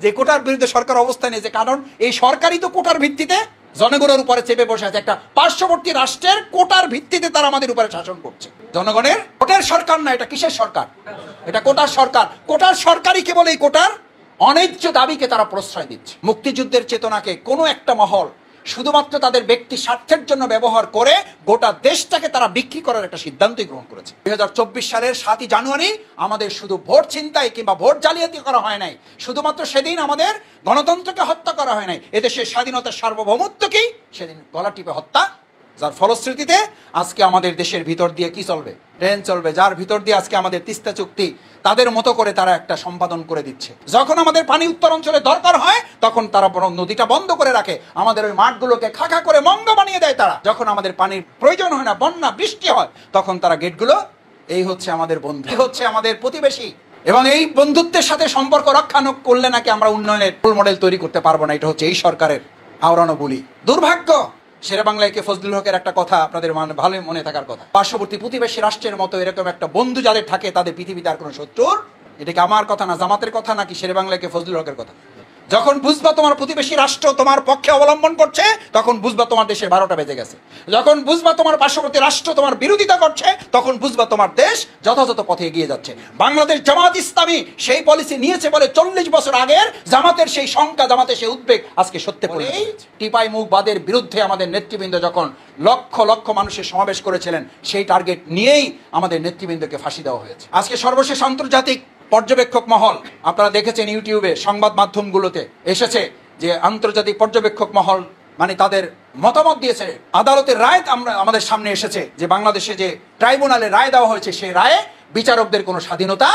যে কোটার বিরুদ্ধে সরকার অবস্থান নিয়েছে, কারণ এই সরকারই তো কোটার ভিত্তিতে জনগণের উপরে চেপে বসে আছে। একটা পার্শ্ববর্তী রাষ্ট্রের কোটার ভিত্তিতে তারা আমাদের উপরে শাসন করছে। জনগণের ভোটের সরকার না, এটা কিসের সরকার? এটা কোটার সরকার। কোটার সরকারই কেবল এই কোটার অন্যায্য দাবিকে তারা প্রশ্রয় দিচ্ছে। মুক্তিযুদ্ধের চেতনাকে কোনো একটা মহল শুধুমাত্র তাদের ব্যক্তি স্বার্থের জন্য ব্যবহার করে গোটা দেশটাকে তারা বিক্রি করার একটা সিদ্ধান্তই গ্রহণ করেছে। 2024 সালের 7ই জানুয়ারি আমাদের শুধু ভোট ছিনতাই কিংবা ভোট জালিয়াতি করা হয় নাই, শুধুমাত্র সেদিন আমাদের গণতন্ত্রকে হত্যা করা হয় নাই, এদেশের স্বাধীনতার সার্বভৌমত্বকেই সেদিন গলা টিপে হত্যা, যার ফলশ্রুতিতে আজকে আমাদের দেশের ভিতর দিয়ে কি চলবে? ট্রেন চলবে, যার ভিতর দিয়ে আজকে আমাদের তিস্তা চুক্তি তাদের মতো করে তারা একটা সম্পাদন করে দিচ্ছে। যখন আমাদের পানি উত্তর অঞ্চলে দরকার হয় তখন তারা বরং নদীটা বন্ধ করে রাখে, আমাদের ওই মাঠগুলোকে খাখা করে মঙ্গ বানিয়ে দেয় তারা। যখন আমাদের পানির প্রয়োজন হয় না, বন্যা বৃষ্টি হয়, তখন তারা গেটগুলো, এই হচ্ছে আমাদের বন্ধু, এই হচ্ছে আমাদের প্রতিবেশী, এবং এই বন্ধুত্বের সাথে সম্পর্ক রক্ষা করলে নাকি আমরা উন্নয়নের রোল মডেল তৈরি করতে পারবো না। এটা হচ্ছে এই সরকারের আওড়ানো বলি। দুর্ভাগ্য, শেরেবাংলায় কে ফজলুল হকের একটা কথা আপনাদের ভালোই মনে থাকার কথা, পার্শ্ববর্তী প্রতিবেশী রাষ্ট্রের মতো এরকম একটা বন্ধু যাদের থাকে তাদের পৃথিবীতে আর কোনো শত্রুর। এটা কি আমার কথা না, জামাতের কথা, নাকি শেরেবাংলায় কে ফজলুল হকের কথা? যখন বুঝবা তোমার প্রতিবেশী রাষ্ট্র তোমার পক্ষে অবলম্বন করছে, তখন বুঝবা তোমার দেশের 12টা বেজে গেছে। যখন বুঝবা তোমার পার্শ্ববর্তী রাষ্ট্র তোমার বিরোধিতা করছে, তখন বুঝবা তোমার দেশ যথাযথ পথে এগিয়ে যাচ্ছে। বাংলাদেশ জামাত ইসলামী সেই পলিসি নিয়েছে বলে 40 বছর আগের জামাতের সেই শঙ্কা, জামাতের সেই উদ্বেগ আজকে সত্যি পড়ে। টিপাই মুখবাদের বিরুদ্ধে আমাদের নেতৃবৃন্দ যখন লক্ষ লক্ষ মানুষের সমাবেশ করেছিলেন, সেই টার্গেট নিয়েই আমাদের নেতৃবৃন্দকে ফাঁসি দেওয়া হয়েছে। আজকে সর্বশেষ আন্তর্জাতিক পর্যবেক্ষক মহল, আপনারা দেখেছেন ইউটিউবে সংবাদ মাধ্যমগুলোতে এসেছে যে আন্তর্জাতিক পর্যবেক্ষক মহল মানে তাদের মতামত দিয়েছে, আদালতের রায় আমাদের সামনে এসেছে যে বাংলাদেশে যে ট্রাইব্যুনালে রায় দেওয়া হয়েছে সেই রায়ে বিচারকদের কোনো স্বাধীনতা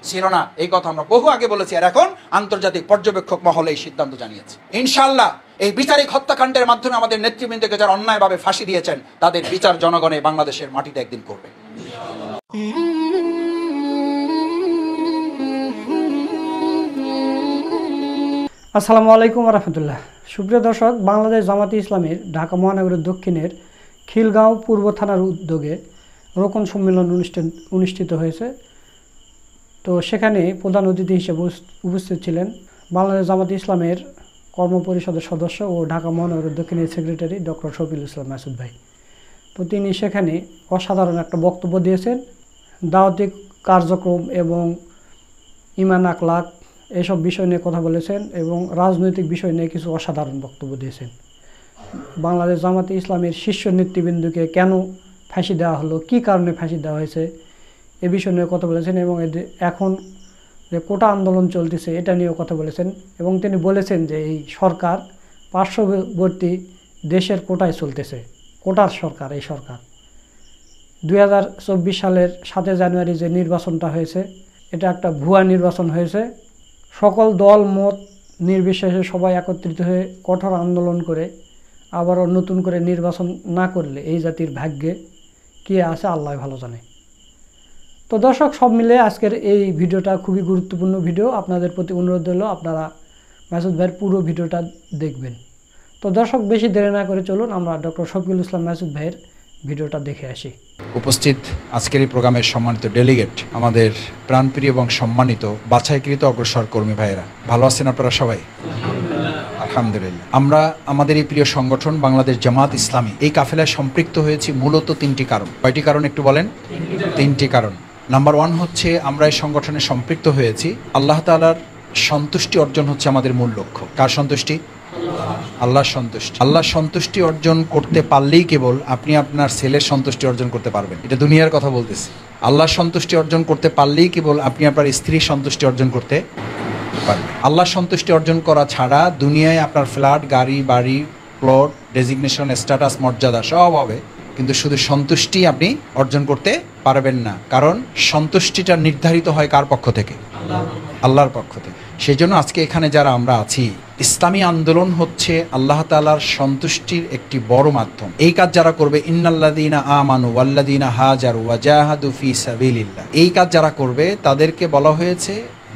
ছিল না। এই কথা আমরা বহু আগে বলেছি, আর এখন আন্তর্জাতিক পর্যবেক্ষক মহল এই সিদ্ধান্ত জানিয়েছে। ইনশাআল্লাহ এই বিচারিক হত্যাকাণ্ডের মাধ্যমে আমাদের নেতৃবৃন্দকে যারা অন্যায়ভাবে ফাঁসি দিয়েছেন তাদের বিচার জনগণে বাংলাদেশের মাটিতে একদিন করবে। আসসালামু আলাইকুম রহমতুল্লাহ। সুপ্রিয় দর্শক, বাংলাদেশ জামাতে ইসলামের ঢাকা মহানগরের দক্ষিণের খিলগাঁও পূর্ব থানার উদ্যোগে রোকন সম্মেলন অনুষ্ঠিত হয়েছে। তো সেখানে প্রধান অতিথি হিসেবে উপস্থিত ছিলেন বাংলাদেশ জামাতে ইসলামের কর্মপরিষদের সদস্য ও ঢাকা মহানগরের দক্ষিণের সেক্রেটারি ডক্টর শফিউল ইসলাম মাসুদ ভাই। তো তিনি সেখানে অসাধারণ একটা বক্তব্য দিয়েছেন। দাওয়াতি কার্যক্রম এবং ইমান আখলাক এসব বিষয় নিয়ে কথা বলেছেন এবং রাজনৈতিক বিষয় নিয়ে কিছু অসাধারণ বক্তব্য দিয়েছেন। বাংলাদেশ জামাতে ইসলামের শীর্ষ নেতৃবৃন্দকে কেন ফাঁসি দেওয়া হলো, কী কারণে ফাঁসি দেওয়া হয়েছে এ বিষয় নিয়ে কথা বলেছেন এবং এখন যে কোটা আন্দোলন চলতেছে এটা নিয়েও কথা বলেছেন। এবং তিনি বলেছেন যে এই সরকার পার্শ্ববর্তী দেশের কোটায় চলতেছে, কোটার সরকার এই সরকার। 2024 সালের 7 জানুয়ারি যে নির্বাচনটা হয়েছে এটা একটা ভুয়া নির্বাচন হয়েছে। সকল দল মত নির্বিশেষে সবাই একত্রিত হয়ে কঠোর আন্দোলন করে আবারও নতুন করে নির্বাচন না করলে এই জাতির ভাগ্যে কী আছে আল্লাহ ভালো জানে। তো দর্শক, সব মিলে আজকের এই ভিডিওটা খুবই গুরুত্বপূর্ণ ভিডিও। আপনাদের প্রতি অনুরোধ হলো আপনারা মাসুদ ভাইয়ের পুরো ভিডিওটা দেখবেন। তো দর্শক, বেশি দেরি না করে চলুন আমরা ডক্টর শফিউল ইসলাম মাসুদ ভাইয়ের ভিডিওটা দেখে আসি। উপস্থিত আজকের এই প্রোগ্রামের সম্মানিত ডেলিগেট, আমাদের প্রাণপ্রিয় এবং সম্মানিত বাছাইকৃত অগ্রসর কর্মী ভাইয়েরা, ভালো আছেন আপনারা সবাই? আলহামদুলিল্লাহ। আমরা আমাদের এই প্রিয় সংগঠন বাংলাদেশ জামাত ইসলামী এই কাফেলায় সম্পৃক্ত হয়েছি মূলত 3টি কারণ। কয়টি কারণ একটু বলেন? 3টি কারণ। নাম্বার 1 হচ্ছে আমরা এই সংগঠনে সম্পৃক্ত হয়েছি আল্লাহ তাআলার সন্তুষ্টি অর্জন হচ্ছে আমাদের মূল লক্ষ্য। কার সন্তুষ্টি? আল্লাহর সন্তুষ্টি। আল্লাহর সন্তুষ্টি অর্জন করতে পারলেই কেবল আপনি আপনার ছেলের সন্তুষ্টি অর্জন করতে পারবেন। এটা দুনিয়ার কথা বলতেছি। আল্লাহর সন্তুষ্টি অর্জন করতে পারলেই কেবল আপনি আপনার স্ত্রীর সন্তুষ্টি অর্জন করতে পারবেন। আল্লাহর সন্তুষ্টি অর্জন করা ছাড়া দুনিয়ায় আপনার ফ্ল্যাট, গাড়ি, বাড়ি, প্লট, ডেজিগনেশন, স্ট্যাটাস, মর্যাদা সব হবে, কিন্তু শুধু সন্তুষ্টি আপনি অর্জন করতে পারবেন না। কারণ সন্তুষ্টিটা নির্ধারিত হয় কার পক্ষ থেকে? আল্লাহর পক্ষ থেকে। সেই জন্য আজকে এখানে যারা আমরা আছি, ইসলামী আন্দোলন হচ্ছে আল্লাহ তাআলার সন্তুষ্টির একটি বড় মাধ্যম। এই কাজ যারা করবে, ইন্নাল্লাযীনা আমানু ওয়াল্লাযীনা হাজারু ওয়া জাহাদু ফি সাবিলিল্লাহ, এই কাজ যারা করবে তাদেরকে বলা হয়েছে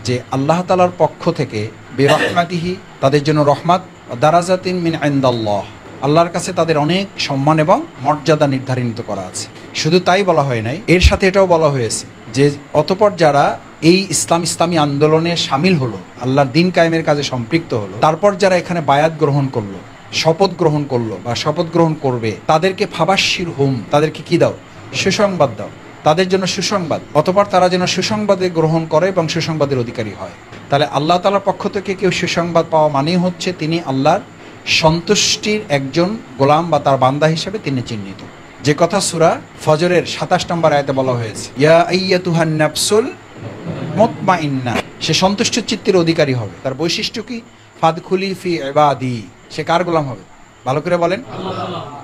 যে আল্লাহ তাআলার পক্ষ থেকে বিরহমাতিহি, তাদের জন্য রহমত, দারাজাতিন মিন ইনদাল্লাহ, আল্লাহর কাছে তাদের অনেক সম্মান এবং মর্যাদা নির্ধারিত করা আছে। শুধু তাই বলা হয় নাই, এর সাথে এটাও বলা হয়েছে যে অতঃপর যারা এই ইসলামী আন্দোলনে সামিল হলো, আল্লাহর দিন কায়েমের কাজে সম্পৃক্ত হলো, তারপর যারা এখানে বায়াত গ্রহণ করলো, শপথ গ্রহণ করলো বা শপথ গ্রহণ করবে, তাদেরকে ফাবাশশির হুম, তাদেরকে কি দাও? সুসংবাদ দাও, তাদের জন্য সুসংবাদ। অতঃপর তারা যেন সুসংবাদে গ্রহণ করে এবং সুসংবাদের অধিকারী হয়। তাহলে আল্লাহ তাআলার পক্ষ থেকে কেউ সুসংবাদ পাওয়া মানেই হচ্ছে তিনি আল্লাহর সন্তুষ্টির একজন গোলাম বা তার বান্দা হিসেবে তিনি চিহ্নিত। যে কথা সূরা ফজরের ২৭ নম্বর আয়াতে বলা হয়েছে, ইয়া আইয়াতুহান নাফসুল মুতমাইন্নাহ, সে সন্তুষ্ট চিত্তের অধিকারী হবে। তার বৈশিষ্ট্য কি? ফাদখুলি ফি ইবাদি, সে কার গোলাম হবে? ভালো করে বলেন।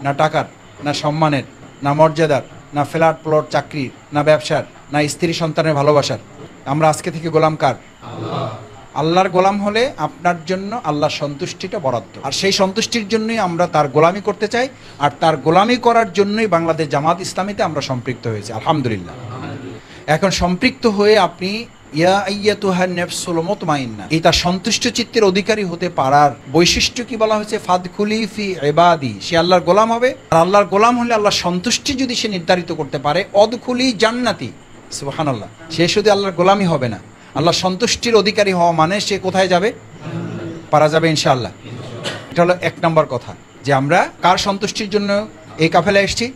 না টাকার, না সম্মানের, না মর্যাদার, না ফ্ল্যাট প্লট চাকরির, না ব্যবসার, না স্ত্রী সন্তানের ভালোবাসার। আমরা আজকে থেকে গোলাম কার? আল্লাহর গোলাম হলে আপনার জন্য আল্লাহর সন্তুষ্টিটা বরাদ্দ, আর সেই সন্তুষ্টির জন্যই আমরা তার গোলামি করতে চাই, আর তার গোলামি করার জন্যই বাংলাদেশ জামাত ইসলামীতে আমরা সম্পৃক্ত হয়েছি, আলহামদুলিল্লাহ। এখন সম্পৃক্ত হয়ে আপনি ইয়া আইয়াতুহান নাফসুল মুতমাইন্নাহ, এই তার সন্তুষ্ট চিত্তের অধিকারী হতে পারার বৈশিষ্ট্য কি বলা হয়েছে? ফাদখুলি ফি ইবাদি, সে আল্লাহর গোলাম হবে। আর আল্লাহর গোলাম হলে আল্লাহর সন্তুষ্টি যদি সে নির্ধারিত করতে পারে, অদখুলি জান্নাতি, সুবহানাল্লাহ, সে শুধু আল্লাহর গোলামই হবে না, আল্লাহর সন্তুষ্টির অধিকারী হওয়া মানে সে কোথায় যাবে? পারা যাবে ইনশাআল্লাহ। এটা হলো ১ নম্বর কথা, যে আমরা কার সন্তুষ্টির জন্য এই কাফেলা এসেছি।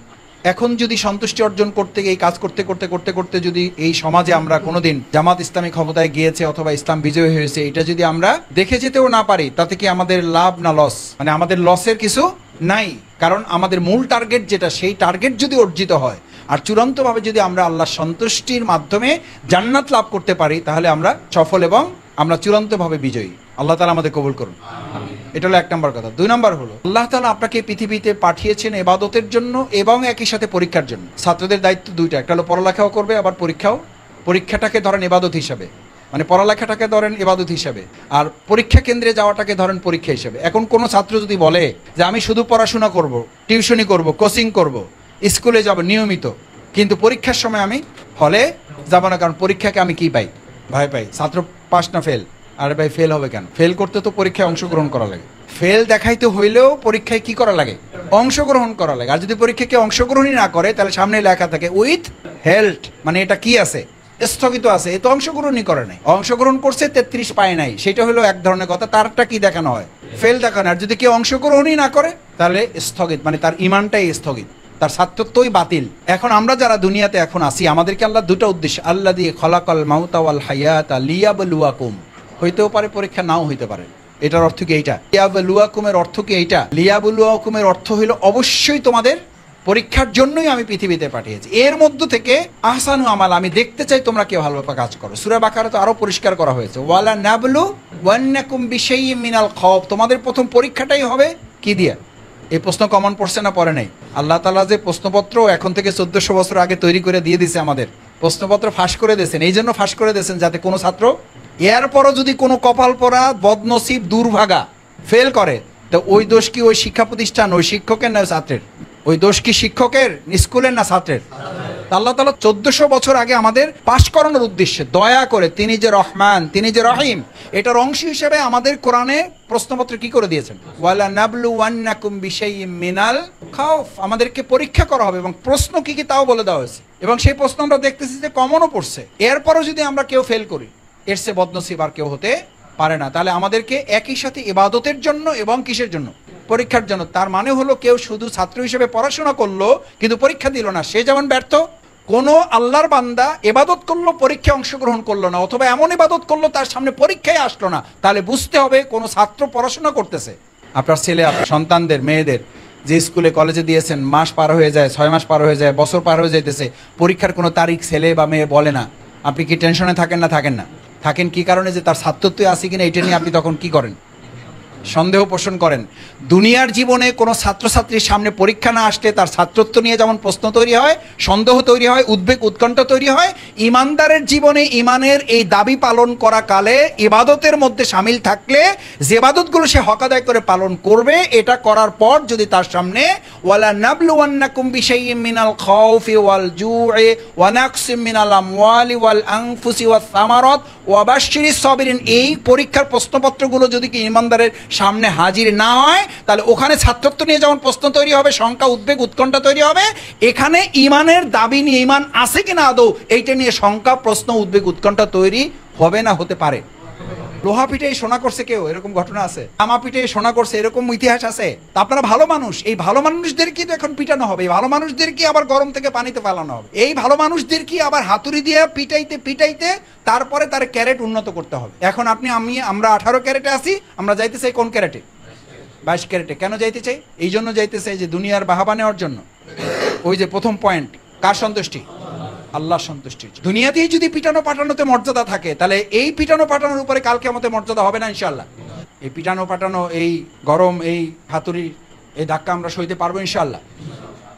এখন যদি সন্তুষ্টি অর্জন করতে এই কাজ করতে করতে করতে করতে যদি এই সমাজে আমরা কোনোদিন জামাত ইসলামী ক্ষমতায় গিয়েছে অথবা ইসলাম বিজয় হয়েছে, এটা যদি আমরা দেখে যেতেও না পারি, তাতে কি আমাদের লাভ না লস? মানে আমাদের লসের কিছু নাই, কারণ আমাদের মূল টার্গেট যেটা, সেই টার্গেট যদি অর্জিত হয় আর চূড়ান্তভাবে যদি আমরা আল্লাহর সন্তুষ্টির মাধ্যমে জান্নাত লাভ করতে পারি, তাহলে আমরা সফল এবং আমরা চূড়ান্তভাবে বিজয়ী। আল্লাহ তাআলা আমাদের কবুল করুন। এটা হলো ১ নম্বর কথা। ২ নম্বর হলো, আল্লাহ তাআলা আপনাকে পৃথিবীতে পাঠিয়েছেন ইবাদতের জন্য এবং একই সাথে পরীক্ষার জন্য। ছাত্রদের দায়িত্ব দুইটা, একটা হলো পড়ালেখাও করবে, আবার পরীক্ষাটাকে ধরেন ইবাদত হিসাবে, মানে পড়ালেখাটাকে ধরেন ইবাদত হিসাবে, আর পরীক্ষা কেন্দ্রে যাওয়াটাকে ধরেন পরীক্ষা হিসাবে। এখন কোনো ছাত্র যদি বলে যে আমি শুধু পড়াশোনা করব, টিউশনি করব, কোচিং করব, স্কুলে যাব নিয়মিত, কিন্তু পরীক্ষার সময় আমি হলে যাব না, কারণ পরীক্ষাকে আমি কি পাই? ভয় পাই। ছাত্র পাস না ফেল? আরে ভাই, ফেল হবে কেন? ফেল করতে তো পরীক্ষায় অংশগ্রহণ করা লাগে। ফেল দেখাইতে হইলেও পরীক্ষায় কি করা লাগে? অংশগ্রহণ করা লাগে। আর যদি পরীক্ষাকে অংশগ্রহণই না করে, তাহলে সামনে লেখা থাকে উইথ হেল্ড, মানে এটা কি আছে? স্থগিত আছে। এ তো অংশগ্রহণই করে নাই, অংশগ্রহণ করছে 33 পায় নাই, সেটা হলো এক ধরনের কথা। তারটা কি দেখানো হয়? ফেল দেখানো। আর যদি কেউ অংশগ্রহণই না করে, তাহলে স্থগিত, মানে তার ইমানটাই স্থগিত, তার ছাত্রত্বই বাতিল। এখন আমরা যারা দুনিয়াতে এখন আসি, আমাদেরকে আল্লাহ দুটো উদ্দেশ্য, আল্লাহ দিয়ে খলাকাল মাউতা ওয়াল হায়াতা লিয়াবলুয়াকুম, হইতেও পারে পরীক্ষা, নাও হইতে পারে। এটার অর্থ কি এইটা? লিয়াবলুয়াকুমের অর্থ কি এইটা? লিয়াবলুয়াকুমের অর্থ হইল অবশ্যই তোমাদের পরীক্ষার জন্যই আমি পৃথিবীতে পাঠিয়েছি। এর মধ্য থেকে আহসানু আমাল, আমি দেখতে চাই তোমরা কেউ ভালোভাবে কাজ করো। সূরা বাকারা তো আরো পরিষ্কার করা হয়েছে, ওয়ালা নাবলু ওয়ান্নাকুম বিশাইইম মিনাল খাউফ, তোমাদের প্রথম পরীক্ষাটাই হবে কি দিয়ে? এই প্রশ্ন কমন পড়ছে না পড়ে নাই? আল্লাহ তাআলা যে প্রশ্নপত্র এখন থেকে 1400 বছর আগে তৈরি করে দিয়ে দিছে, আমাদের প্রশ্নপত্র ফাঁস করে দিয়েছেন। এই জন্য ফাঁস করে দিয়েছেন যাতে কোনো ছাত্র এরপরও যদি কোনো কপাল পরা বদনসিব দুর্ভাগা ফেল করে, তো ওই দোষ কি ওই শিক্ষা প্রতিষ্ঠান, ওই শিক্ষকের না ছাত্রের? ওই দোষ কি শিক্ষকের, স্কুলের না ছাত্রের? আল্লাহ তাআলা 1400 বছর আগে আমাদের পাশ করানোর উদ্দেশ্যে দয়া করে তিনি যে রহমান, তিনি যে রহিম, এটার অংশ হিসেবে আমাদের কোরআনে প্রশ্নপত্র কি করে দিয়েছেন? ওয়ালা নাবলুওয়ান্নাকুম বিশাইইম মিনাল খাউফ, আমাদেরকে পরীক্ষা করা হবে এবং প্রশ্ন কি কি তাও বলে দেওয়া হয়েছে। এবং সেই প্রশ্ন আমরা দেখতেছি যে কমনও পড়ছে। এরপরও যদি আমরা কেউ ফেল করি, এর চেয়ে বদনসিব আর কেউ হতে পারে না। তাহলে আমাদেরকে একই সাথে ইবাদতের জন্য এবং কিসের জন্য? পরীক্ষার জন্য। তার মানে হলো কেউ শুধু ছাত্র হিসেবে পড়াশোনা করলো কিন্তু পরীক্ষা দিল না, সে যেমন ব্যর্থ। কোনো আল্লাহর বান্দা ইবাদত করলো, পরীক্ষায় অংশগ্রহণ করলো না, অথবা এমন ইবাদত করলো তার সামনে পরীক্ষায় আসলো না, তাহলে বুঝতে হবে কোনো ছাত্র পড়াশোনা করতেছে। আপনার ছেলে, আপনার সন্তানদের, মেয়েদের যে স্কুলে কলেজে দিয়েছেন, মাস পার হয়ে যায়, 6 মাস পার হয়ে যায়, বছর পার হয়ে যাইতেছে, পরীক্ষার কোনো তারিখ ছেলে বা মেয়ে বলে না, আপনি কি টেনশনে থাকেন না? থাকেন না? থাকেন কি কারণে? যে তার ছাত্রত্বই আছে কিনা এটা নিয়ে আপনি তখন কি করেন? সন্দেহ পোষণ করেন। দুনিয়ার জীবনে কোনো ছাত্রছাত্রীর সামনে পরীক্ষা না আসলে তার ছাত্রত্ব নিয়ে যেমন প্রশ্ন তৈরি হয়, সন্দেহ তৈরি হয়, উদ্বেগ উৎকণ্ঠা তৈরি হয়, ইমানদারের জীবনে ইমানের এই দাবি পালন করা কালে ইবাদতের মধ্যে সামিল থাকলে যে ইবাদতগুলো সে হক আদায় করে পালন করবে, এটা করার পর যদি তার সামনে ওয়ালা নাবলুওয়ান্নাকুম বিশাইইম মিনাল খাউফি ওয়াল জু'i ওয়া নাকসিম মিনাল আমওয়ালি ওয়াল আনফুসি ওয়াস সামারাত ওয়া বাশশিরিস সাবিরিন। এই পরীক্ষার প্রশ্নপত্রগুলো যদি কি ইমানদারের সামনে হাজির না হয়, তাহলে ওখানে ছাত্রত্ব নিয়ে যেমন প্রশ্ন তৈরি হবে, শঙ্কা, উদ্বেগ, উৎকণ্ঠা তৈরি হবে, এখানে ইমানের দাবি নিয়ে, ইমান আছে কিনা আদৌ, এইটা নিয়ে শঙ্কা, প্রশ্ন, উদ্বেগ, উৎকণ্ঠা তৈরি হবে না, হতে পারে। লোহা পিঠে সোনা করছে কেউ, এরকম ঘটনা আছে। তামা পিঠে সোনা করছে, এরকম ইতিহাস আছে। তা আপনারা ভালো মানুষ, এই ভালো মানুষদের কি তো এখন পিটানো হবে, এই ভালো মানুষদের কি আবার গরম থেকে পানিতে ফেলানো হবে, এই ভালো মানুষদের কি আবার হাতুড়ি দিয়ে পিটাইতে পিটাইতে তারপরে তার ক্যারেট উন্নত করতে হবে। এখন আমরা 18 ক্যারেটে আছি, আমরা যাইতে চাই কোন ক্যারেটে? 22 ক্যারেটে। কেন যাইতে চাই? এই জন্য যাইতে চাই যে দুনিয়ার বাহাবা নেওয়ার জন্য। ওই যে প্রথম পয়েন্ট, কার সন্তুষ্টি? আল্লাহর সন্তুষ্টি। দুনিয়াতেই যদি পিটানো পাঠানোতে মর্যাদা থাকে, তাহলে এই পিটানো পাঠানোর উপরে কাল কিয়ামতে মর্যাদা হবে না ইনশাআল্লাহ? এই পিটানো পাঠানো, এই গরম, এই হাতুড়ি, এই ধাক্কা আমরা সইতে পারবো ইনশাআল্লাহ।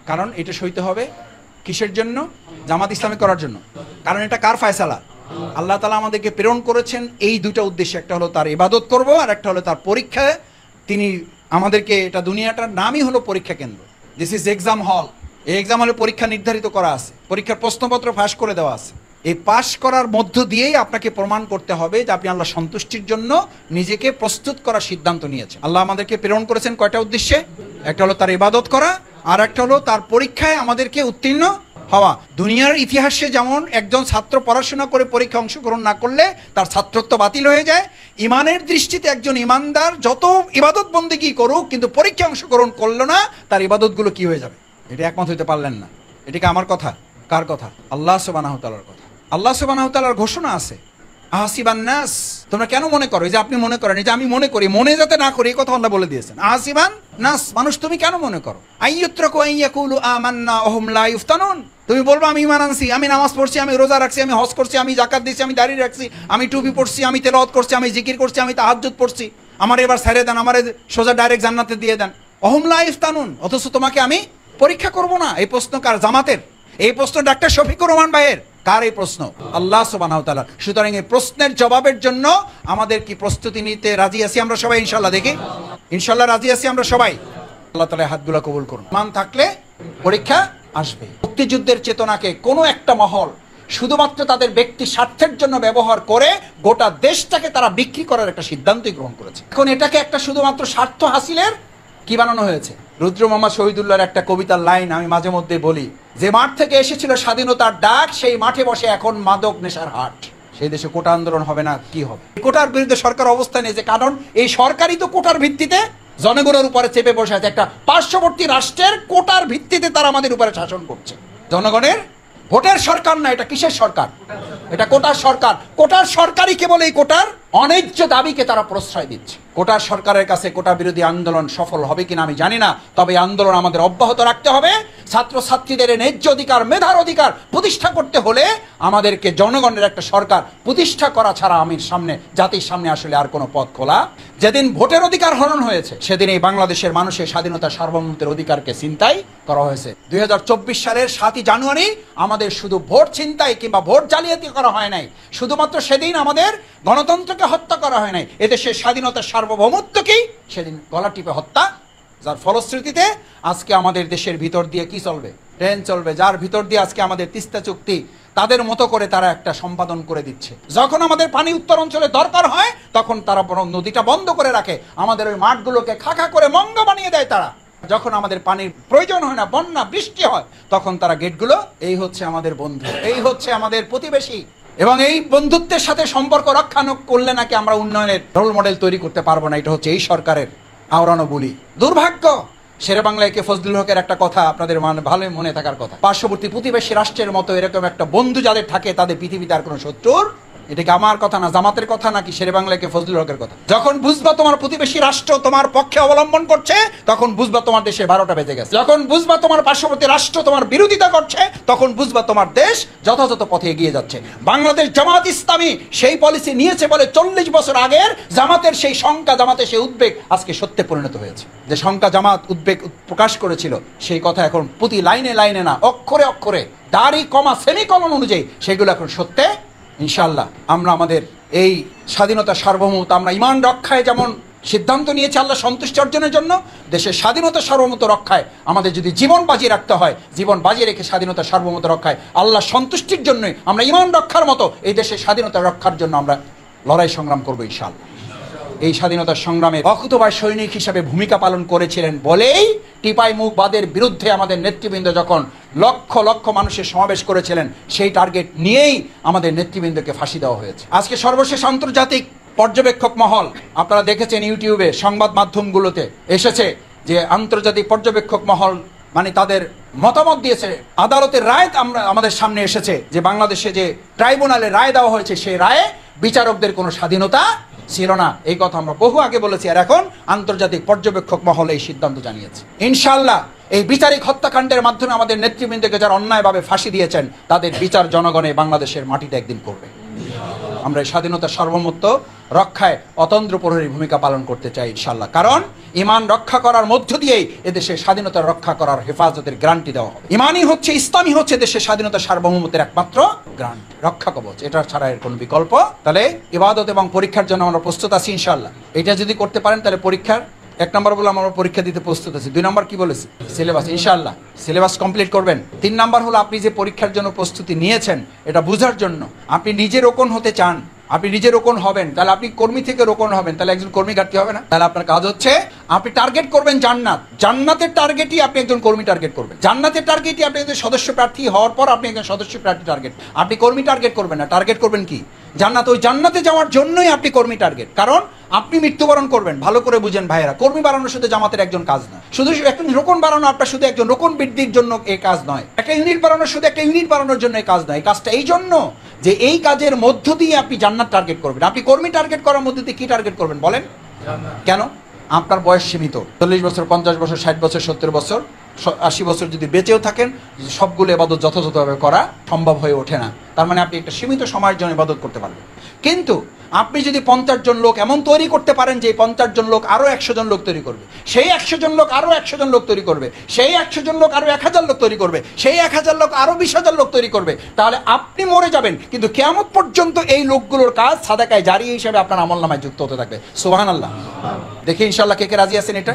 কারণ এটা সইতে হবে কিসের জন্য? জামাত ইসলামী করার জন্য। কারণ এটা কার ফায়সালা? আল্লাহ তাআলা আমাদেরকে প্রেরণ করেছেন এই দুইটা উদ্দেশ্যে। একটা হলো তার ইবাদত করব, আর একটা হলো তার পরীক্ষা। তিনি আমাদেরকে, এটা দুনিয়াটার নামই হলো পরীক্ষা কেন্দ্র। দিস ইজ এক্সাম হল। এই এক্সাম হলে পরীক্ষা নির্ধারিত করা আছে, পরীক্ষার প্রশ্নপত্র ফাঁস করে দেওয়া আছে। এই পাশ করার মধ্য দিয়েই আপনাকে প্রমাণ করতে হবে যে আপনি আল্লাহ সন্তুষ্টির জন্য নিজেকে প্রস্তুত করার সিদ্ধান্ত নিয়েছেন। আল্লাহ আমাদেরকে প্রেরণ করেছেন কয়টা উদ্দেশ্যে? একটা হলো তার ইবাদত করা, আর একটা হলো তার পরীক্ষায় আমাদেরকে উত্তীর্ণ হওয়া। দুনিয়ার ইতিহাসে যেমন একজন ছাত্র পড়াশোনা করে পরীক্ষা অংশগ্রহণ না করলে তার ছাত্রত্ব বাতিল হয়ে যায়, ইমানের দৃষ্টিতে একজন ইমানদার যত ইবাদত বন্দেগী করুক, কিন্তু পরীক্ষা অংশগ্রহণ করলো না, তার ইবাদতগুলো কি হয়ে যাবে? এটা একমত হইতে পারলেন না। এটাকে আমার কথা? কার কথা? আল্লাহ সুবহানাহু ওয়া তাআলার কথা। আল্লাহ সুবহানাহু ওয়া তাআলার ঘোষণা আছে, আহসিবান নাস, তোমরা কেন মনে করো? এই যে আপনি মনে করেন, এই যে আমি মনে করি, মনে যাতে না করি, এই কথা আল্লাহ বলে দিয়েছেন। আহসিবান নাস, মানুষ তুমি কেন মনে করো? আইয়ুত্রাকু আইয়াকুলু আমান্না ওয়া হুম লা ইফতানুন, তুমি বলবো আমি ঈমান আনছি, আমি নামাজ পড়ছি, আমি রোজা রাখছি, আমি হজ করছি, আমি যাকাত দিচ্ছি, আমি দাড়ি রাখছি, আমি টুপি পড়ছি, আমি তেলাওয়াত করছি, আমি জিকির করছি, আমি তাহাজ্জুদ পড়ছি, আমার এবার ছেড়ে দেন, আমার সোজা ডাইরেক্ট জান্নাতে দিয়ে দেন। ওয়া হুম লা ইফতানুন, অথচ তোমাকে আমি পরীক্ষা করব না। এই প্রশ্ন কার? জামাতের। এই প্রশ্ন ডাক্তার শফিকুর রহমান ভাইয়ের। কার এই প্রশ্ন? আল্লাহ সুবহানাহু ওয়া তাআলা। সুতরাং এই প্রশ্নের জবাবের জন্য আমাদের কি প্রস্তুতি নিতে রাজি আছি আমরা সবাই? ইনশাআল্লাহ। দেখি, ইনশাআল্লাহ রাজি আছি আমরা সবাই। আল্লাহ তাআলা হাতগুলো কবুল করুন। মান থাকলে পরীক্ষা আসবে। মুক্তিযুদ্ধের চেতনাকে কোনো একটা মহল শুধুমাত্র তাদের ব্যক্তি স্বার্থের জন্য ব্যবহার করে গোটা দেশটাকে তারা বিক্রি করার একটা সিদ্ধান্তই গ্রহণ করেছে। এখন এটাকে একটা শুধুমাত্র স্বার্থ হাসিলের কি বানানো হয়েছে? রুদ্র মোহাম্মদ শহীদুল্লাহর একটা কবিতার লাইন আমি মাঝে মধ্যে বলি, যে মাঠ থেকে এসেছিল স্বাধীনতার ডাক, সেই মাঠে বসে এখন মাদক নেশার হাট। সেই দেশে কোটা আন্দোলন হবে না, কি হবে? কোটার বিরুদ্ধে সরকার অবস্থান নিয়েছে, কারণ এই সরকারই তো কোটার ভিত্তিতে জনগণের উপরে চেপে বসে আছে। একটা পার্শ্ববর্তী রাষ্ট্রের কোটার ভিত্তিতে তারা আমাদের উপরে শাসন করছে। জনগণের ভোটের সরকার না, এটা কিসের সরকার? এটা কোটার সরকার। কোটার সরকারই কেবল এই কোটার অন্যায্য দাবিকে তারা প্রশ্রয় দিচ্ছে। কোটার সরকারের কাছে কোটা বিরোধী আন্দোলন সফল হবে কিনা আমি জানি না, তবে আন্দোলন আমাদের অব্যাহত রাখতে হবে। ছাত্রছাত্রীদের ন্যায্য অধিকার, মেধার অধিকার প্রতিষ্ঠা করতে হলে আমাদেরকে জনগণের একটা সরকার প্রতিষ্ঠা করা ছাড়া জাতির সামনে আসলে আর কোনো পথ খোলা। যেদিন ভোটের অধিকার হরণ হয়েছে, সেদিন এই বাংলাদেশের মানুষের স্বাধীনতা, সার্বভৌমত্বের অধিকারকে ছিনতাই করা হয়েছে। 2024 সালের 7ই জানুয়ারি আমাদের শুধু ভোট ছিনতাই কিংবা ভোট জালিয়াতি করা হয় নাই, শুধুমাত্র সেদিন আমাদের গণতন্ত্রকে হত্যা করা হয় নাই, এদেশের স্বাধীনতার সার্বভৌমত্বকেই সেদিন গলা টিপে হত্যা, যার ফলশ্রুতিতে আজকে আমাদের দেশের ভিতর দিয়ে কি চলবে? ট্রেন চলবে, যার ভিতর দিয়ে আজকে আমাদের তিস্তা চুক্তি তাদের মতো করে তারা একটা সম্পাদন করে দিচ্ছে। যখন আমাদের পানি উত্তর অঞ্চলে দরকার হয়, তখন তারা বরং নদীটা বন্ধ করে রাখে, আমাদের ওই মাঠগুলোকে খাখা করে মঙ্গ বানিয়ে দেয় তারা। যখন আমাদের পানির প্রয়োজন হয় না, বন্যা বৃষ্টি হয়, তখন তারা গেটগুলো, এই হচ্ছে আমাদের বন্ধু, এই হচ্ছে আমাদের প্রতিবেশী, এবং এই বন্ধুত্বের সাথে সম্পর্ক রক্ষা করলে নাকি আমরা উন্নয়নের রোল মডেল তৈরি করতে পারবো না। এটা হচ্ছে এই সরকারের আওড়ানো বুলি। দুর্ভাগ্য। শেরেবাংলায় কে ফজলুল হকের একটা কথা আপনাদের ভালো মনে থাকার কথা, পার্শ্ববর্তী প্রতিবেশী রাষ্ট্রের মতো এরকম একটা বন্ধু যাদের থাকে, তাদের পৃথিবীতে আর কোনো শত্রুর। এটা কি আমার কথা না, জামাতের কথা, নাকি শেরেবাংলায় কে ফজলুল হকের কথা? যখন বুঝবা তোমার প্রতিবেশী রাষ্ট্র তোমার পক্ষে অবলম্বন করছে, তখন বুঝবা তোমার দেশে 12টা বেজে গেছে। যখন বুঝবা তোমার পার্শ্ববর্তী রাষ্ট্র তোমার বিরোধিতা করছে, তখন বুঝবা তোমার দেশ যথাযথ পথে এগিয়ে যাচ্ছে। বাংলাদেশ জামাত ইসলামী সেই পলিসি নিয়েছে বলে 40 বছর আগের জামাতের সেই শঙ্কা, জামাতের সেই উদ্বেগ আজকে সত্যে পরিণত হয়েছে। যে শঙ্কা জামাত উদ্বেগ প্রকাশ করেছিল, সেই কথা এখন প্রতি লাইনে লাইনে না, অক্ষরে অক্ষরে, দাড়ি কমা সেমিকলন অনুযায়ী সেগুলো এখন সত্যে। ইনশাআল্লাহ আমরা আমাদের এই স্বাধীনতা, সার্বভৌমত্ব আমরা ইমান রক্ষায় যেমন সিদ্ধান্ত নিয়েছে আল্লাহ সন্তুষ্টি অর্জনের জন্য, দেশের স্বাধীনতা সার্বভৌমত্ব রক্ষায় আমাদের যদি জীবন বাজি রাখতে হয়, জীবন বাজি রেখে স্বাধীনতা সার্বভৌমত্ব রক্ষায় আল্লাহ সন্তুষ্টির জন্যই আমরা ঈমান রক্ষার মতো এই দেশের স্বাধীনতা রক্ষার জন্য আমরা লড়াই সংগ্রাম করবো ইনশাআল্লাহ। এই স্বাধীনতার সংগ্রামে অকুতোভয় সৈনিক হিসাবে ভূমিকা পালন করেছিলেন বলেই টিপাই মুখবাদের বিরুদ্ধে আমাদের নেতৃবৃন্দ যখন লক্ষ লক্ষ মানুষের সমাবেশ করেছিলেন, সেই টার্গেট নিয়েই আমাদের নেতৃবৃন্দকে ফাঁসি দেওয়া হয়েছে। আজকে সর্বশেষ আন্তর্জাতিক পর্যবেক্ষক মহল, আপনারা দেখেছেন ইউটিউবে সংবাদ মাধ্যমগুলোতে এসেছে যে আন্তর্জাতিক পর্যবেক্ষক মহল মানে তাদের মতামত দিয়েছে, আদালতের রায় আমাদের সামনে এসেছে যে বাংলাদেশে যে ট্রাইব্যুনালে রায় দেওয়া হয়েছে সেই রায়ে বিচারকদের কোনো স্বাধীনতা ছিল না। এই কথা আমরা বহু আগে বলেছি, আর এখন আন্তর্জাতিক পর্যবেক্ষক মহল এই সিদ্ধান্ত জানিয়েছে। ইনশাআল্লাহ এই বিচারিক হত্যাকাণ্ডের মাধ্যমে আমাদের নেতৃবৃন্দকে যারা অন্যায়ভাবে ফাঁসি দিয়েছেন তাদের বিচার জনগণে বাংলাদেশের মাটিতে একদিন করবে। আমরা এই স্বাধীনতার সার্বভৌমত্ব রক্ষায় অতন্দ্র প্রহরী ভূমিকা পালন করতে চাই ইনশাআল্লাহ, কারণ ঈমান রক্ষা করার মধ্য দিয়েই এদেশের স্বাধীনতা রক্ষা করার হেফাজতের গ্যারান্টি দেওয়া হবে। ঈমানই হচ্ছে, ইসলামই হচ্ছে দেশের স্বাধীনতা সার্বভৌমত্বের একমাত্র গ্যারান্টি, রক্ষা কবচ, এটা ছাড়া এর কোনো বিকল্প। তাহলে ইবাদত এবং পরীক্ষার জন্য আমরা প্রস্তুত আছি ইনশাআল্লাহ। এটা যদি করতে পারেন তাহলে পরীক্ষার 1 নম্বর বলে আমরা পরীক্ষা দিতে প্রস্তুত আছি। 2 নম্বর কি বলেছি? সিলেবাস, ইনশাআল্লাহ সিলেবাস কমপ্লিট করবেন। 3 নম্বর হলো আপনি যে পরীক্ষার জন্য প্রস্তুতি নিয়েছেন এটা বোঝার জন্য, আপনি নিজে রোকন হতে চান, আপনি নিজে রোকন হবেন, তাহলে আপনি কর্মী থেকে রোকন হবেন, তাহলে একজন কর্মী ঘাটতি হবে না? তাহলে আপনার কাজ হচ্ছে আপনি টার্গেট করবেন জান্নাত, জান্নাতের টার্গেটই আপনি একজন কর্মী টার্গেট করবেন, জান্নাতের টার্গেটই আপনি একজন সদস্য প্রার্থী হওয়ার পর আপনি একজন সদস্য প্রার্থী টার্গেট, আপনি কর্মী টার্গেট করবেন না। টার্গেট করবেন কি? জান্নাত। ওই জান্নাতে যাওয়ার জন্যই আপনি কর্মী টার্গেট, কারণ আপনি মৃত্যুবরণ করবেন। ভালো করে বুঝেন ভাইয়েরা, কর্মী বাড়ানো শুধু জামাতের একজন কাজ না, শুধু একজন রোকন বাড়ানো আপনার শুধু একজন রোকন বৃদ্ধির জন্য এই কাজ নয়, একটা ইউনিট বাড়ানো শুধু একটা ইউনিট বাড়ানোর জন্য এই কাজ নয়। এই কাজটা এই জন্য যে এই কাজের মধ্য দিয়ে আপনি জান্নাত টার্গেট করবেন। আপনি কর্মী টার্গেট করার মধ্যে দিয়ে কি টার্গেট করবেন বলেন? কেন? আপনার বয়স সীমিত, 40 বছর, 50 বছর, 60 বছর, 70 বছর, 80 বছর যদি বেঁচেও থাকেন, সবগুলো ইবাদত যথাযথভাবে করা সম্ভব হয়ে ওঠে না। তার মানে আপনি একটা সীমিত সময়ের জন্য ইবাদত করতে পারবেন। কিন্তু আপনি যদি 50 জন লোক এমন তৈরি করতে পারেন যে 50 জন লোক আরো 100 জন লোক তৈরি করবে, সেই 100 জন লোক আরো 100 জন লোক তৈরি করবে, সেই 100 জন লোক আরো 1000 লোক তৈরি করবে, সেই 1000 লোক আরো 20,000 লোক তৈরি করবে, তাহলে আপনি মরে যাবেন, কিন্তু কিয়ামত পর্যন্ত এই লোকগুলোর কাজ সাদাকায়ে জারিয়া হিসেবে আপনার আমলনামায় যুক্ত হতে থাকবে। সুবহানাল্লাহ। দেখি ইনশাআল্লাহ কে কে রাজি আছেন এটা?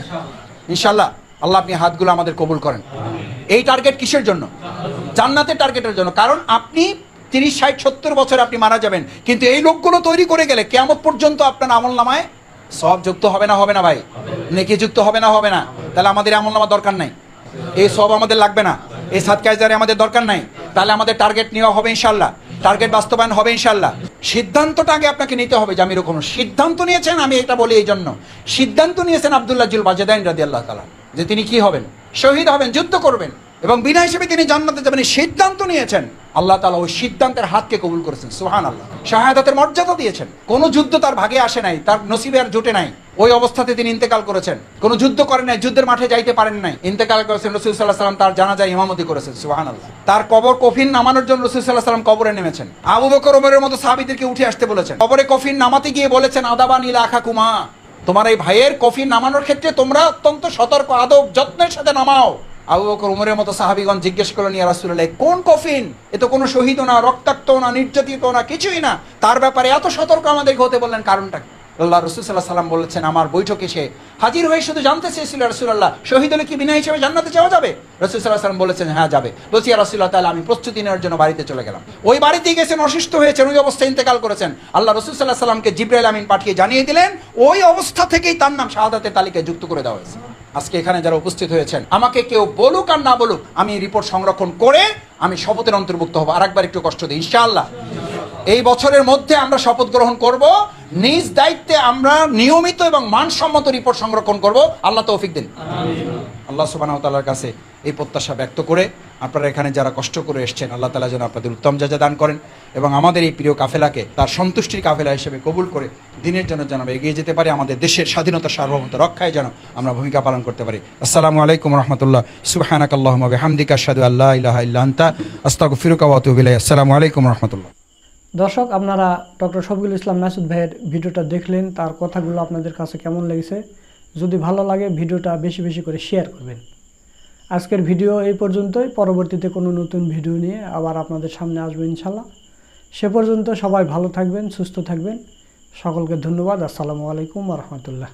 ইনশাআল্লাহ। আল্লাহ আপনি হাতগুলো আমাদের কবুল করেন। এই টার্গেট কিসের জন্য? জান্নাতের টার্গেটের জন্য। কারণ আপনি 30, 60, 70 বছর আপনি মারা যাবেন, কিন্তু এই লোকগুলো তৈরি করে গেলে কিয়ামত পর্যন্ত আপনার আমলনামায় সওয়াব যুক্ত হবে না? হবে না ভাই? নেকি যুক্ত হবে না? হবে না? তাহলে আমাদের আমলনামা দরকার নাই, এই সওয়াব আমাদের লাগবে না, এই সাদকায়ে জারিয়া আমাদের দরকার নাই। তাহলে আমাদের টার্গেট নেওয়া হবে ইনশাআল্লাহ, টার্গেট বাস্তবায়ন হবে ইনশাআল্লাহ। সিদ্ধান্তটা আগে আপনাকে নিতে হবে যে আমি এরকম সিদ্ধান্ত নিয়েছেন। আমি এটা বলি এই জন্য, সিদ্ধান্ত নিয়েছেন আব্দুল্লাহ জুল বাজেদাইন রাদিয়াল্লাহু তাআলা যে তিনি কি হবেন? শহীদ হবেন, যুদ্ধ করবেন এবং বিনা হিসেবে তিনি জান্নাতে যাবেন। সিদ্ধান্ত নিয়েছেন, আল্লাহ তাআলা ওই সিদ্ধান্তের হাতকে কবুল করেছেন। সুবহানাল্লাহ। শাহাদাতের মর্যাদা দিয়েছেন। কোনো যুদ্ধ তার ভাগে আসে নাই, তার নসিবে আর জুটে নাই, ওই অবস্থাতে তিনি ইন্তেকাল করেছেন। কোনো যুদ্ধ করেন নাই, যুদ্ধের মাঠে যাইতে পারেন নাই, ইন্তেকাল করেছেন। রাসূল সাল্লাল্লাহু আলাইহি ওয়াসাল্লাম তার জানাজায় ইমামতি করেছেন। সুবহানাল্লাহ। তার কবর কফিন নামানোর জন্য রাসূল সাল্লাল্লাহু আলাইহি ওয়াসাল্লাম কবরে নেমেছেন। আবু বকর ওমরের মতো সাহাবীদেরকে উঠে আসতে বলেছেন। কবরে কফিন নামাতে গিয়ে বলেছেন, আদাবান ইলা আখাকুমা, তোমার এই ভাইয়ের কফিন নামানোর ক্ষেত্রে তোমরা অত্যন্ত সতর্ক, আদব যত্নের সাথে নামাও। আবু বকর ওমরের মতো সাহাবীগণ জিজ্ঞেস করলেন, ইয়া রাসূলুল্লাহ, কোন কফিন? এ তো কোনো শহীদও না, রক্তাক্ত না, নির্যাতিত না, কিছুই না, তার ব্যাপারে এত সতর্ক আমাদেরকে হতে বললেন, কারণটা কি? আল্লাহ রাসূল সাল্লাল্লাহু আলাইহি ওয়াসাল্লাম বলেছেন, আমার বৈঠকে সে হাজির হয়ে শুধু জানতে চেয়েছিল, রাসূলুল্লাহ শহীদ হলে কি বিনা হিসেবে জান্নাতে যাওয়া যাবে? রাসূল সাল্লাল্লাহু আলাইহি ওয়াসাল্লাম বলেছেন, হ্যাঁ যাবে। বলছি, ইয়া রাসূলুল্লাহ, তাহলে আমি প্রস্তুতি নেওয়ার জন্য বাড়িতে চলে গেলাম। ওই বাড়িতেই গেছেন, অসুস্থ হয়েছেন, ওই অবস্থায় ইন্তেকাল করেছেন। আল্লাহ রাসূল সাল্লাল্লাহু আলাইহি ওয়াসাল্লামকে জিবরাইল আমিন পাঠিয়ে জানিয়ে দিলেন, ওই অবস্থা থেকেই তার নাম শাহাদাতের তালিকায় যুক্ত করে দেওয়া হয়েছে। আজকে এখানে যারা উপস্থিত হয়েছেন, আমাকে কেউ বলুক আর না বলুক, আমি রিপোর্ট সংরক্ষণ করে আমি শপথের অন্তর্ভুক্ত হব। আরেকবার একটু কষ্ট দিই, ইনশাআল্লাহ এই বছরের মধ্যে আমরা শপথ গ্রহণ করব, নিজ দায়িত্বে আমরা নিয়মিত এবং মানসম্মত রিপোর্ট সংরক্ষণ করব। আল্লাহ তৌফিক দিন। আল্লাহ সুবহানাহু ওয়া তাআলার কাছে এই প্রত্যাশা ব্যক্ত করে, আপনারা এখানে যারা কষ্ট করে এসেছেন, আল্লাহ তাআলা যেন আপনাদের উত্তম জাযা দান করেন এবং আমাদের এই প্রিয় কাফেলাকে তার সন্তুষ্টির কাফেলা হিসেবে কবুল করে দিনের জন্য যেন আমরা এগিয়ে যেতে পারি, আমাদের দেশের স্বাধীনতা সার্বভৌমত্ব রক্ষায় যেন আমরা ভূমিকা পালন করতে পারি। আসসালামু আলাইকুম ওয়া রাহমাতুল্লাহ। সুবহানাকাল্লাহুম্মা ওয়া বিহামদিকা আশহাদু আল্লা ইলাহা ইল্লা আনতা আস্তাগফিরুকা ওয়া আতুবু ইলাইক। আসসালামু আলাইকুম ওয়া রাহমাতুল্লাহ। দর্শক, আপনারা ডক্টর শফিকুল ইসলাম মাসুদ ভাইয়ের ভিডিওটা দেখলেন, তার কথাগুলো আপনাদের কাছে কেমন লেগেছে? যদি ভালো লাগে ভিডিওটা বেশি বেশি করে শেয়ার করবেন। আজকের ভিডিও এই পর্যন্তই। পরবর্তীতে কোনো নতুন ভিডিও নিয়ে আবার আপনাদের সামনে আসবো ইনশাল্লাহ। সে পর্যন্ত সবাই ভালো থাকবেন, সুস্থ থাকবেন। সকলকে ধন্যবাদ। আসসালামু আলাইকুম ওয়া রাহমাতুল্লাহ।